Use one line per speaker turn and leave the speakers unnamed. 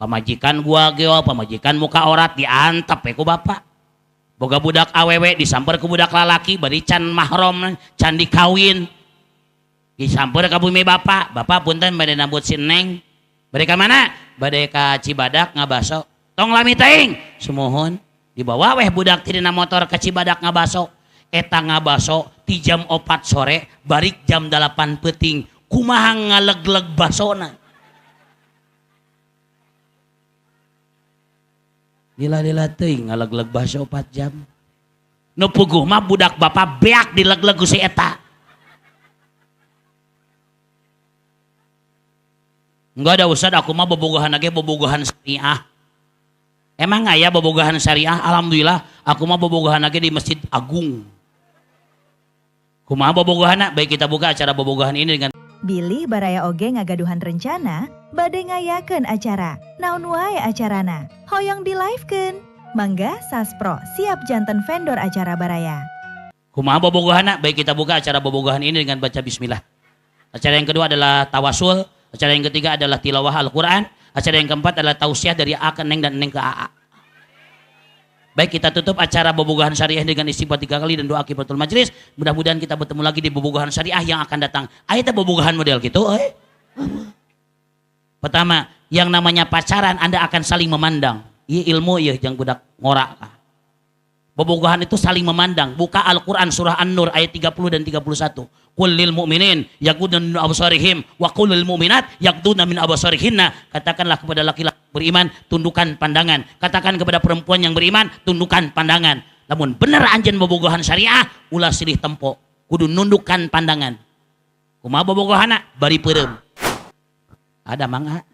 Pamajikan gua geo, pamajikan muka orat diantep ya ku bapak. Boga budak awewe disamper ke budak lalaki bari can mahrom, can dikawin. Disamper ke bumi bapak, bapak punten bade nambut si Neng. Bade ka mana? Bade ka Cibadak ngabaso. Tong lami teuing, sumuhun. Dibawa weh budak ti dina motor ke Cibadak ngabaso. Eta ngabaso ti jam 4 sore, barik jam 8 peuting. Kumaha ngaleg-leg basona. Dila-dila teuing ngaleg-leg baso 4 jam. Nu puguh mah budak bapak beak dileg-leg ku si eta. Enggak ada Ustad, aku mah bobogohan lagi bobogohan syariah. Emang aya bobogohan syariah? Alhamdulillah, aku mah bobogohan lagi di Masjid Agung. Kumaha bobogohanna? Baik, kita buka acara bobogohan ini dengan
Bilih baraya oge ngagaduhan rencana bade ngayakeun acara. Naon wae acarana? Hoyong di livekeun. Mangga Saspro siap janten vendor acara baraya.
kumaha bobogohanna? Baik, kita buka acara bobogohan ini dengan baca bismillah. Acara yang kedua adalah tawasul. Acara yang ketiga adalah tilawah Al-Quran. Acara yang keempat adalah tausiah dari A ke Neng dan Neng ke AA. Baik, kita tutup acara bobogohan syariah dengan istighfar 3 kali dan doa kifaratul majlis. Mudah-mudahan kita bertemu lagi di bobogohan syariah yang akan datang. Ayo bobogohan model gitu. Pertama, yang namanya pacaran Anda akan saling memandang. Iya ilmu ya yang budak ngorak. Bobogohan itu saling memandang. Buka Al-Quran surah An-Nur ayat 30 dan 31. Qul lil mu'minin yaghdudna min absarihim wa qul lil mu'minat yaghdudna min absarihinna. Katakanlah kepada laki-laki beriman, tundukkan pandangan. Katakan kepada perempuan yang beriman, tundukkan pandangan. Namun bener anjeun bobogohan syariah, ulah silih tempo. Kudu nundukkan pandangan. Kumaha bobogohanna? Bari peureum. Ada mangga.